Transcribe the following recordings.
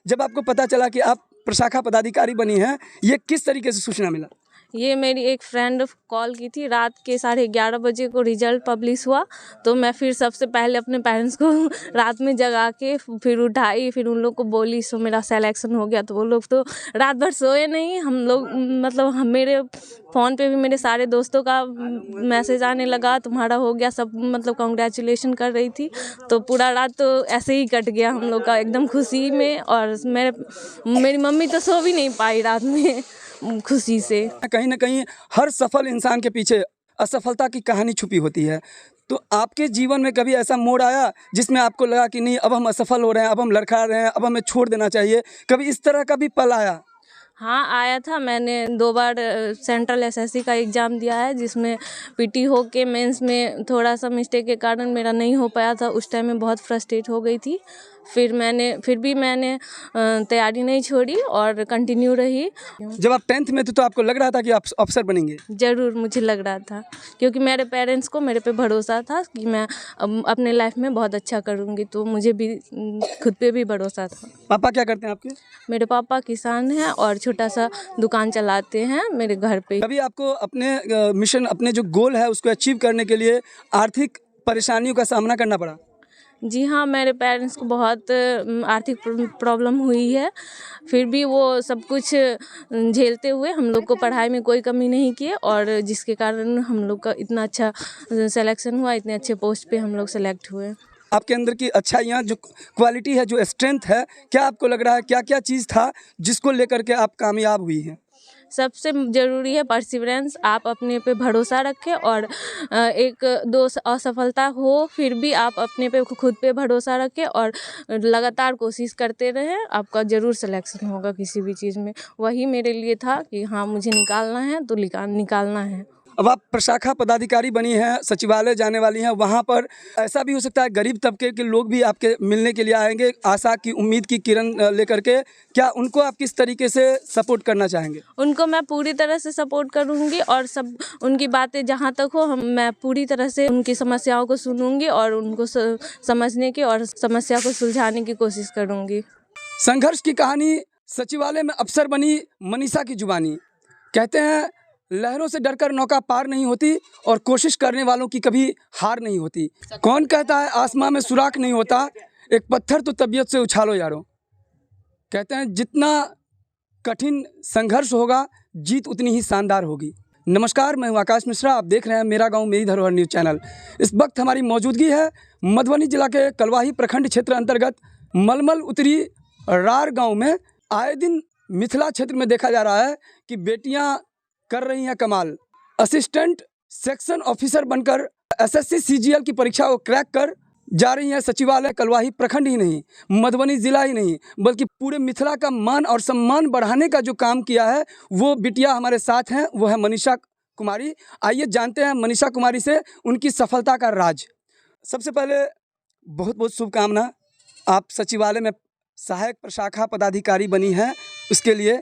जब आपको पता चला कि आप प्रशाखा पदाधिकारी बनी हैं, ये किस तरीके से सूचना मिला? ये मेरी एक फ्रेंड कॉल की थी, रात के 11:30 बजे को रिजल्ट पब्लिश हुआ। तो मैं फिर सबसे पहले अपने पेरेंट्स को रात में जगा के फिर उठाई, फिर उन लोग को बोली सो मेरा सिलेक्शन हो गया। तो वो लोग तो रात भर सोए नहीं। हम लोग मतलब मेरे फ़ोन पे भी मेरे सारे दोस्तों का मैसेज आने लगा, तुम्हारा हो गया, सब मतलब कांग्रेचुलेशन कर रही थी। तो पूरा रात तो ऐसे ही कट गया हम लोग का एकदम खुशी में। और मेरी मम्मी तो सो भी नहीं पाई रात में खुशी से। कहीं ना कहीं हर सफल इंसान के पीछे असफलता की कहानी छुपी होती है। तो आपके जीवन में कभी ऐसा मोड़ आया जिसमें आपको लगा कि नहीं, अब हम असफल हो रहे हैं, अब हम लड़खड़ा रहे हैं, अब हमें छोड़ देना चाहिए? कभी इस तरह का भी पल आया? हाँ, आया था। मैंने 2 बार सेंट्रल एसएससी का एग्ज़ाम दिया है, जिसमें पीटी हो के मेंस में थोड़ा सा मिस्टेक के कारण मेरा नहीं हो पाया था। उस टाइम में बहुत फ्रस्ट्रेट हो गई थी। फिर भी मैंने तैयारी नहीं छोड़ी और कंटिन्यू रही। जब आप 10th में थे तो आपको लग रहा था कि आप अफसर बनेंगे? ज़रूर मुझे लग रहा था, क्योंकि मेरे पेरेंट्स को मेरे पे भरोसा था कि मैं अपने लाइफ में बहुत अच्छा करूँगी। तो मुझे भी खुद पे भी भरोसा था। पापा क्या करते हैं आपके? मेरे पापा किसान हैं और छोटा सा दुकान चलाते हैं मेरे घर पे। कभी आपको अपने मिशन, अपने जो गोल है उसको अचीव करने के लिए आर्थिक परेशानियों का सामना करना पड़ा? जी हाँ, मेरे पेरेंट्स को बहुत आर्थिक प्रॉब्लम हुई है। फिर भी वो सब कुछ झेलते हुए हम लोग को पढ़ाई में कोई कमी नहीं किए, और जिसके कारण हम लोग का इतना अच्छा सिलेक्शन हुआ, इतने अच्छे पोस्ट पे हम लोग सेलेक्ट हुए। आपके अंदर की अच्छाइयाँ, जो क्वालिटी है, जो स्ट्रेंथ है, क्या आपको लग रहा है क्या क्या चीज़ था जिसको लेकर के आप कामयाब हुई हैं? सबसे ज़रूरी है परसिवरेंस। आप अपने पे भरोसा रखें, और एक दो असफलता हो फिर भी आप अपने पे खुद पे भरोसा रखें और लगातार कोशिश करते रहें। आपका ज़रूर सिलेक्शन होगा किसी भी चीज़ में। वही मेरे लिए था कि हाँ, मुझे निकालना है तो निकालना है। अब आप प्रशाखा पदाधिकारी बनी हैं, सचिवालय जाने वाली हैं, वहाँ पर ऐसा भी हो सकता है गरीब तबके के लोग भी आपके मिलने के लिए आएंगे, आशा की, उम्मीद की किरण लेकर के। क्या उनको आप किस तरीके से सपोर्ट करना चाहेंगे? उनको मैं पूरी तरह से सपोर्ट करूँगी, और सब उनकी बातें जहाँ तक हो मैं पूरी तरह से उनकी समस्याओं को सुनूंगी और उनको समझने की और समस्या को सुलझाने की कोशिश करूँगी। संघर्ष की कहानी सचिवालय में अफसर बनी मनीषा की जुबानी। कहते हैं लहरों से डरकर नौका पार नहीं होती और कोशिश करने वालों की कभी हार नहीं होती। कौन कहता है आसमां में सुराख नहीं होता, एक पत्थर तो तबीयत से उछालो यारो। कहते हैं जितना कठिन संघर्ष होगा, जीत उतनी ही शानदार होगी। नमस्कार, मैं हूं आकाश मिश्रा, आप देख रहे हैं मेरा गांव मेरी धरोहर न्यूज़ चैनल। इस वक्त हमारी मौजूदगी है मधुबनी जिला के कलवाही प्रखंड क्षेत्र अंतर्गत मलमल उत्तरी रार गांव में। आए दिन मिथिला क्षेत्र में देखा जा रहा है कि बेटियां कर रही हैं कमाल। असिस्टेंट सेक्शन ऑफिसर बनकर एसएससी सीजीएल की परीक्षा को क्रैक कर जा रही हैं सचिवालय। कलवाही प्रखंड ही नहीं, मधुबनी जिला ही नहीं, बल्कि पूरे मिथिला का मान और सम्मान बढ़ाने का जो काम किया है, वो बिटिया हमारे साथ हैं, वो है मनीषा कुमारी। आइए जानते हैं मनीषा कुमारी से उनकी सफलता का राज। सबसे पहले बहुत बहुत शुभकामना। आप सचिवालय में सहायक प्रशाखा पदाधिकारी बनी हैं, उसके लिए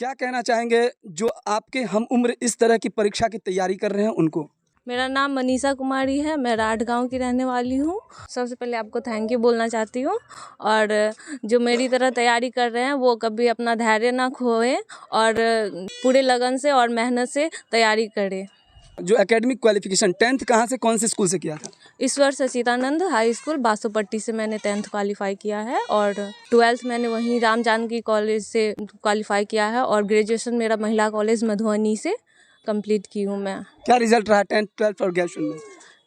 क्या कहना चाहेंगे जो आपके हम उम्र इस तरह की परीक्षा की तैयारी कर रहे हैं उनको? मेरा नाम मनीषा कुमारी है, मैं राठ गांव की रहने वाली हूँ। सबसे पहले आपको थैंक यू बोलना चाहती हूँ, और जो मेरी तरह तैयारी कर रहे हैं वो कभी अपना धैर्य ना खोएं और पूरे लगन से और मेहनत से तैयारी करें। जो एकेडमिक क्वालिफिकेशन 10th कहाँ से, कौन से स्कूल से किया था? ईश्वर सचिदानंद हाई स्कूल बासोपट्टी से मैंने 10th क्वालिफाई किया है, और 12th मैंने वहीं राम जानकी कॉलेज से क्वालिफाई किया है, और ग्रेजुएशन मेरा महिला कॉलेज मधुबनी से कंप्लीट की हूँ मैं। क्या रिजल्ट रहा 10th 12th और ग्रेजुएशन में?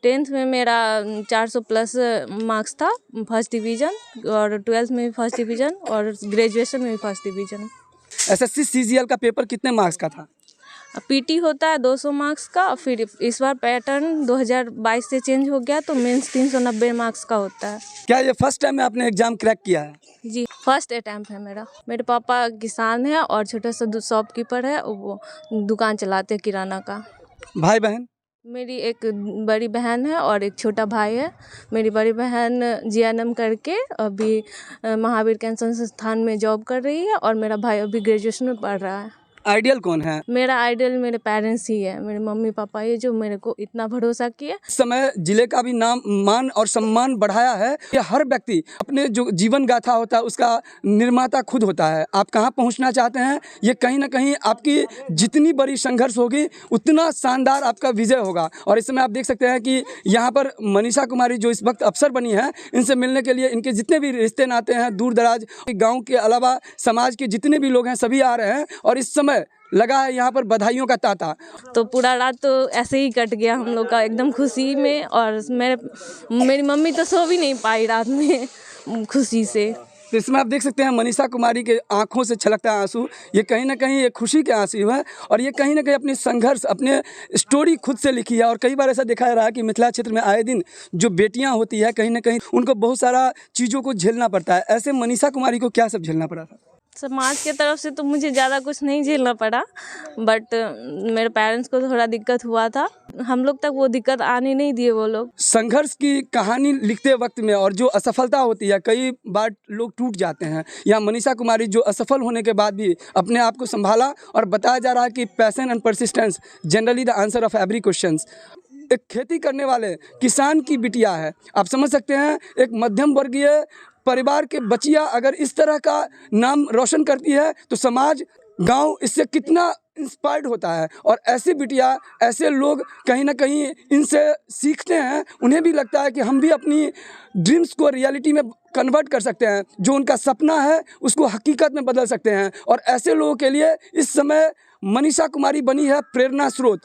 10th में मेरा 400 प्लस मार्क्स था, फर्स्ट डिवीज़न, और 12th में भी फर्स्ट डिवीज़न, और ग्रेजुएशन में भी फर्स्ट डिवीज़न। एसएससी सीजीएल का पेपर कितने मार्क्स का था? पीटी होता है 200 मार्क्स का, फिर इस बार पैटर्न 2022 से चेंज हो गया तो मेंस 390 मार्क्स का होता है। क्या ये फर्स्ट टाइम आपने एग्जाम क्रैक किया है? जी, फर्स्ट अटैम्प्ट है मेरा। मेरे पापा किसान हैं और छोटा सा शॉपकीपर है, वो दुकान चलाते हैं किराना का। भाई बहन? मेरी एक बड़ी बहन है और एक छोटा भाई है। मेरी बड़ी बहन जीएनएम करके अभी महावीर कैंसर संस्थान में जॉब कर रही है, और मेरा भाई अभी ग्रेजुएशन में पढ़ रहा है। आइडियल कौन है? मेरा आइडल मेरे पेरेंट्स ही है, मेरे मम्मी पापा, ये जो मेरे को इतना भरोसा किया। इस समय जिले का भी नाम, मान और सम्मान बढ़ाया है। ये हर व्यक्ति अपने जो जीवन गाथा होता है उसका निर्माता खुद होता है। आप कहाँ पहुँचना चाहते हैं, ये कहीं ना कहीं आपकी जितनी बड़ी संघर्ष होगी उतना शानदार आपका विजय होगा। और इस समय आप देख सकते हैं कि यहाँ पर मनीषा कुमारी जो इस वक्त अफसर बनी है, इनसे मिलने के लिए इनके जितने भी रिश्ते नाते हैं, दूर दराज गाँव के अलावा समाज के जितने भी लोग हैं सभी आ रहे हैं और इस समय लगा है यहाँ पर बधाइयों का तांता। तो पूरा रात तो ऐसे ही कट गया हम लोग का एकदम खुशी में। और मेरी मम्मी तो सो भी नहीं पाई रात में खुशी से। तो इसमें आप देख सकते हैं मनीषा कुमारी के आंखों से छलकता है आंसू। ये कहीं ना कहीं एक खुशी के आंसू है और ये कहीं ना कहीं अपनी संघर्ष, अपने स्टोरी खुद से लिखी है। और कई बार ऐसा देखा जा रहा है कि मिथिला क्षेत्र में आए दिन जो बेटियां होती है कहीं ना कहीं उनको बहुत सारा चीज़ों को झेलना पड़ता है। ऐसे मनीषा कुमारी को क्या सब झेलना पड़ा था? समाज के तरफ से तो मुझे ज़्यादा कुछ नहीं झेलना पड़ा, बट मेरे पेरेंट्स को थोड़ा दिक्कत हुआ था। हम लोग तक वो दिक्कत आने नहीं दिए वो लोग। संघर्ष की कहानी लिखते वक्त में और जो असफलता होती है, कई बार लोग टूट जाते हैं। या मनीषा कुमारी जो असफल होने के बाद भी अपने आप को संभाला और बताया जा रहा है कि passion and persistence generally the answer of every question. एक खेती करने वाले किसान की बिटिया है। आप समझ सकते हैं एक मध्यम वर्गीय परिवार के बचिया अगर इस तरह का नाम रोशन करती है तो समाज, गांव इससे कितना इंस्पायर्ड होता है। और ऐसी बिटिया, ऐसे लोग कहीं ना कहीं इनसे सीखते हैं। उन्हें भी लगता है कि हम भी अपनी ड्रीम्स को रियलिटी में कन्वर्ट कर सकते हैं, जो उनका सपना है उसको हकीकत में बदल सकते हैं। और ऐसे लोगों के लिए इस समय मनीषा कुमारी बनी है प्रेरणा स्रोत।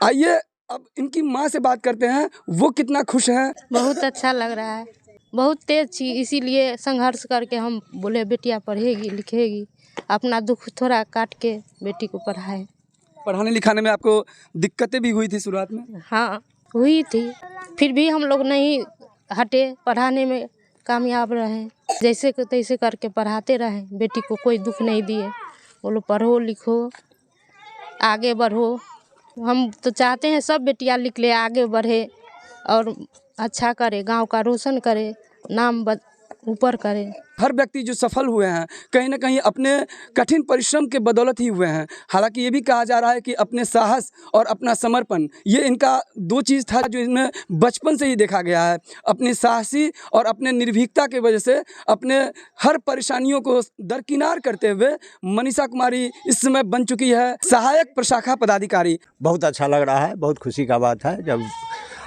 आइए अब इनकी माँ से बात करते हैं, वो कितना खुश हैं। बहुत अच्छा लग रहा है, बहुत तेज थी, इसीलिए संघर्ष करके हम बोले बेटिया पढ़ेगी लिखेगी, अपना दुख थोड़ा काट के बेटी को पढ़ाए। पढ़ाने लिखाने में आपको दिक्कतें भी हुई थी शुरुआत में? हाँ हुई थी, फिर भी हम लोग नहीं हटे, पढ़ाने में कामयाब रहे। जैसे को तैसे करके पढ़ाते रहे, बेटी को कोई दुख नहीं दिए। बोलो पढ़ो लिखो आगे बढ़ो। हम तो चाहते हैं सब बेटियां लिख ले, आगे बढ़े और अच्छा करे, गांव का रोशन करे, नाम ऊपर करे। हर व्यक्ति जो सफल हुए हैं कहीं ना कहीं अपने कठिन परिश्रम के बदौलत ही हुए हैं। हालांकि ये भी कहा जा रहा है कि अपने साहस और अपना समर्पण, ये इनका दो चीज़ था जो इनमें बचपन से ही देखा गया है। अपनी साहसी और अपने निर्भीकता की वजह से अपने हर परेशानियों को दरकिनार करते हुए मनीषा कुमारी इस समय बन चुकी है सहायक प्रशाखा पदाधिकारी। बहुत अच्छा लग रहा है, बहुत खुशी का बात है जब,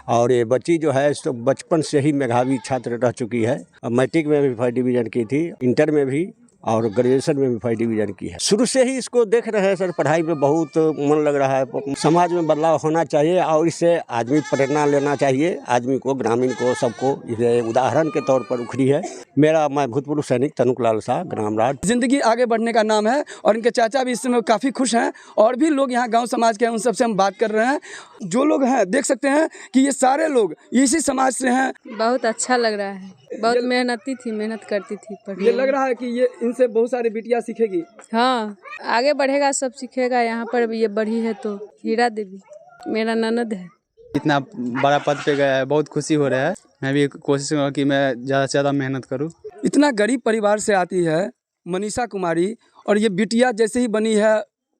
और ये बच्ची जो है तो बचपन से ही मेधावी छात्र रह चुकी है। मैट्रिक में भी फर्स्ट डिवीज़न की थी, इंटर में भी और ग्रेजुएशन में भी फर्स्ट डिवीज़न की है। शुरू से ही इसको देख रहे हैं सर, पढ़ाई में बहुत मन लग रहा है। समाज में बदलाव होना चाहिए और इससे आदमी प्रेरणा लेना चाहिए, आदमी को, ग्रामीण को, सबको। ये उदाहरण के तौर पर उखड़ी है। मैं भूतपूर्व सैनिक तनुकलाल शाह, ग्राम राज। जिंदगी आगे बढ़ने का नाम है और इनके चाचा भी इस समय काफ़ी खुश हैं। और भी लोग यहाँ गांव समाज के हैं, उन सबसे हम बात कर रहे हैं। जो लोग हैं देख सकते हैं कि ये सारे लोग इसी समाज से हैं। बहुत अच्छा लग रहा है, बहुत मेहनती थी, मेहनत करती थी पढ़ने। ये लग रहा है कि ये इनसे बहुत सारी बिटिया सीखेगी। हाँ आगे बढ़ेगा, सब सीखेगा। यहाँ पर ये बढ़ी है तो हीरा देवी मेरा ननद है। इतना बड़ा पद पे गया है, बहुत खुशी हो रहा है। मैं भी कोशिश करूँगा कि मैं ज़्यादा से ज़्यादा मेहनत करूँ। इतना गरीब परिवार से आती है मनीषा कुमारी और ये बिटिया जैसे ही बनी है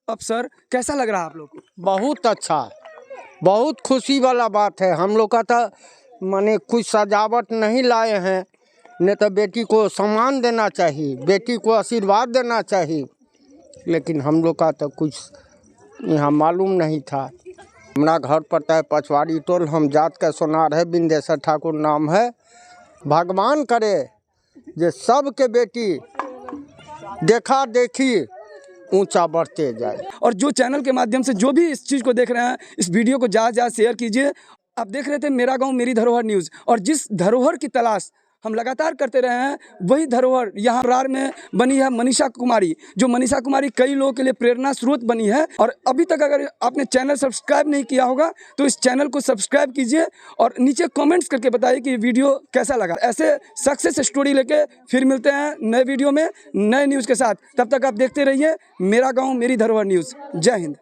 अफसर, कैसा लग रहा है आप लोग को? बहुत अच्छा, बहुत खुशी वाला बात है। हम लोग का तो माने कुछ सजावट नहीं लाए हैं, नहीं तो बेटी को सम्मान देना चाहिए, बेटी को आशीर्वाद देना चाहिए, लेकिन हम लोग का तो कुछ यहाँ मालूम नहीं था। हमारा घर पड़ता है पछवाड़ी टोल, हम जात का सोनार है, बिंदेश्वर ठाकुर नाम है। भगवान करे जे सबके बेटी देखा देखी ऊंचा बढ़ते जाए। और जो चैनल के माध्यम से जो भी इस चीज़ को देख रहे हैं, इस वीडियो को ज़्यादा शेयर कीजिए। आप देख रहे थे मेरा गांव मेरी धरोहर न्यूज़, और जिस धरोहर की तलाश हम लगातार करते रहे हैं वही धरोहर यहाँ रार में बनी है मनीषा कुमारी। जो मनीषा कुमारी कई लोगों के लिए प्रेरणा स्रोत बनी है। और अभी तक अगर आपने चैनल सब्सक्राइब नहीं किया होगा तो इस चैनल को सब्सक्राइब कीजिए और नीचे कमेंट्स करके बताइए कि वीडियो कैसा लगा। ऐसे सक्सेस स्टोरी लेके फिर मिलते हैं नए वीडियो में नए न्यूज़ के साथ। तब तक आप देखते रहिए मेरा गाँव मेरी धरोहर न्यूज़। जय हिंद।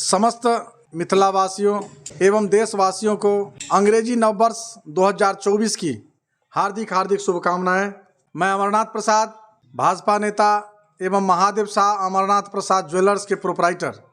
समस्त मिथिलावासियों एवं देशवासियों को अंग्रेजी नववर्ष 2024 की हार्दिक हार्दिक शुभकामनाएं। मैं अमरनाथ प्रसाद भाजपा नेता एवं महादेव शाह अमरनाथ प्रसाद ज्वेलर्स के प्रोपराइटर